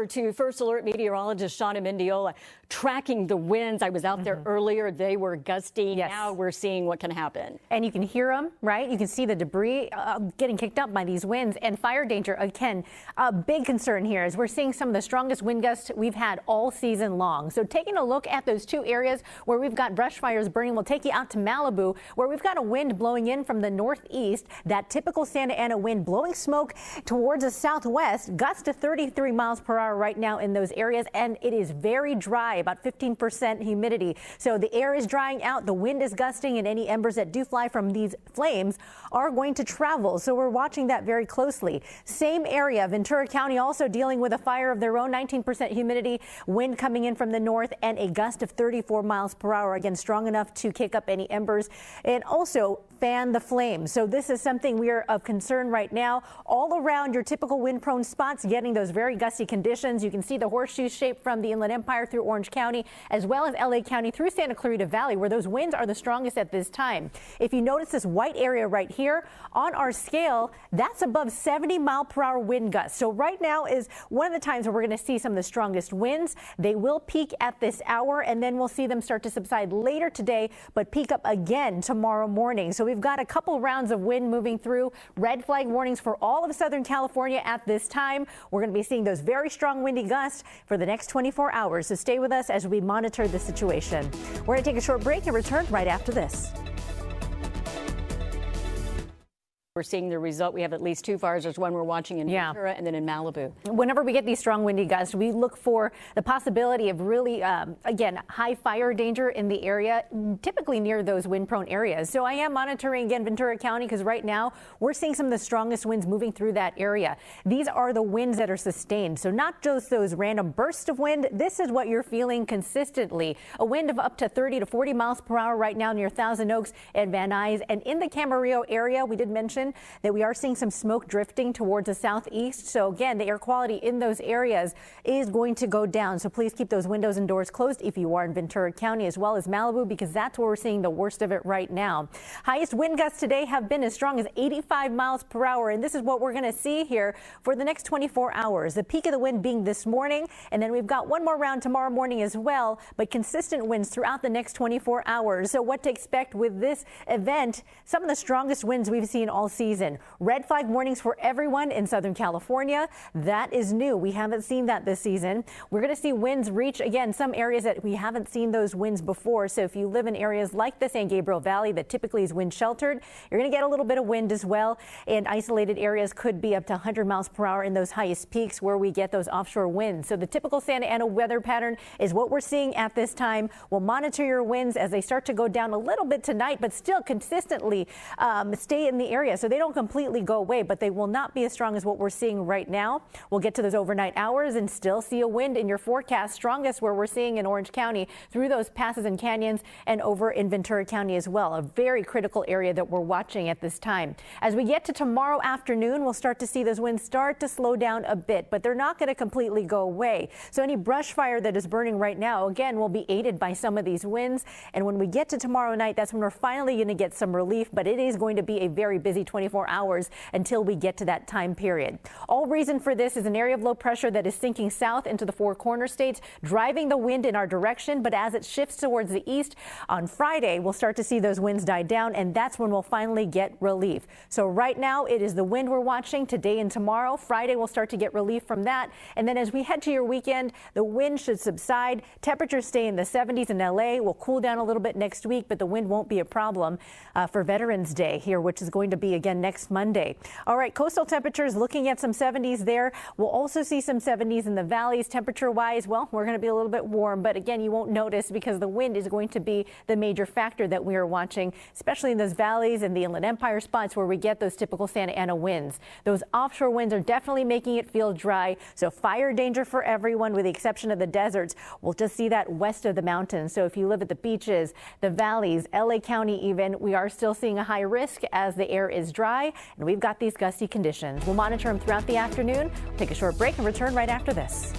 over to First Alert meteorologist Shanna Mendiola, tracking the winds. I was out there earlier. They were gusty. Yes. Now we're seeing what can happen. And you can hear them, right? You can see the debris getting kicked up by these winds, and fire danger. Again, a big concern here is we're seeing some of the strongest wind gusts we've had all season long. So taking a look at those two areas where we've got brush fires burning, we'll take you out to Malibu, where we've got a wind blowing in from the northeast, that typical Santa Ana wind blowing smoke towards the southwest, gusts to 33 miles per hour right now in those areas, and it is very dry, about 15% humidity. So the air is drying out, the wind is gusting, and any embers that do fly from these flames are going to travel. So we're watching that very closely. Same area, Ventura County also dealing with a fire of their own, 19% humidity, wind coming in from the north, and a gust of 34 miles per hour, again strong enough to kick up any embers and also fan the flames. So this is something we are of concern right now. All around your typical wind-prone spots, getting those very gusty conditions. You can see the horseshoe shape from the Inland Empire through Orange County, as well as LA County through Santa Clarita Valley, where those winds are the strongest at this time. If you notice this white area right here on our scale, that's above 70-mile-per-hour wind gusts. So right now is one of the times where we're going to see some of the strongest winds. They will peak at this hour, and then we'll see them start to subside later today, but peak up again tomorrow morning. So we've got a couple rounds of wind moving through. Red flag warnings for all of Southern California at this time. We're going to be seeing those very strong windy gusts for the next 24 hours. So stay with us as we monitor the situation. We're going to take a short break and return right after this. We're seeing the result. We have at least two fires. There's one we're watching in Ventura and then in Malibu. Whenever we get these strong windy gusts, we look for the possibility of really, again, high fire danger in the area, typically near those wind-prone areas. So I am monitoring, again, Ventura County, because right now we're seeing some of the strongest winds moving through that area. These are the winds that are sustained. So not just those random bursts of wind. This is what you're feeling consistently. A wind of up to 30 to 40 miles per hour right now near Thousand Oaks and Van Nuys. And in the Camarillo area, we did mention that we are seeing some smoke drifting towards the southeast. So again, the air quality in those areas is going to go down. So please keep those windows and doors closed if you are in Ventura County, as well as Malibu, because that's where we're seeing the worst of it right now. Highest wind gusts today have been as strong as 85 miles per hour. And this is what we're going to see here for the next 24 hours. The peak of the wind being this morning. And then we've got one more round tomorrow morning as well, but consistent winds throughout the next 24 hours. So what to expect with this event? Some of the strongest winds we've seen all season. Red flag warnings for everyone in Southern California. That is new. We haven't seen that this season. We're going to see winds reach, again, some areas that we haven't seen those winds before. So if you live in areas like the San Gabriel Valley that typically is wind sheltered, you're going to get a little bit of wind as well. And isolated areas could be up to 100 miles per hour in those highest peaks where we get those offshore winds. So the typical Santa Ana weather pattern is what we're seeing at this time. We'll monitor your winds as they start to go down a little bit tonight, but still consistently stay in the area. So they don't completely go away, but they will not be as strong as what we're seeing right now. We'll get to those overnight hours and still see a wind in your forecast, strongest where we're seeing in Orange County through those passes and canyons and over in Ventura County as well. A very critical area that we're watching at this time. As we get to tomorrow afternoon, we'll start to see those winds start to slow down a bit, but they're not going to completely go away. So any brush fire that is burning right now, again, will be aided by some of these winds. And when we get to tomorrow night, that's when we're finally going to get some relief, but it is going to be a very busy 24 hours until we get to that time period. All reason for this is an area of low pressure that is sinking south into the Four Corner states, driving the wind in our direction. But as it shifts towards the east on Friday, we'll start to see those winds die down, and that's when we'll finally get relief. So right now it is the wind we're watching today and tomorrow. Friday we'll start to get relief from that. And then as we head to your weekend, the wind should subside. Temperatures stay in the 70s in LA. We'll cool down a little bit next week, but the wind won't be a problem for Veterans Day here, which is going to be again next Monday. All right, coastal temperatures looking at some 70s there. We'll also see some 70s in the valleys. Temperature wise, well, we're going to be a little bit warm, but again, you won't notice because the wind is going to be the major factor that we are watching, especially in those valleys and the Inland Empire spots where we get those typical Santa Ana winds. Those offshore winds are definitely making it feel dry. So fire danger for everyone with the exception of the deserts. We'll just see that west of the mountains. So if you live at the beaches, the valleys, LA County even, we are still seeing a high risk as the air is dry and we've got these gusty conditions. We'll monitor them throughout the afternoon. We'll take a short break and return right after this.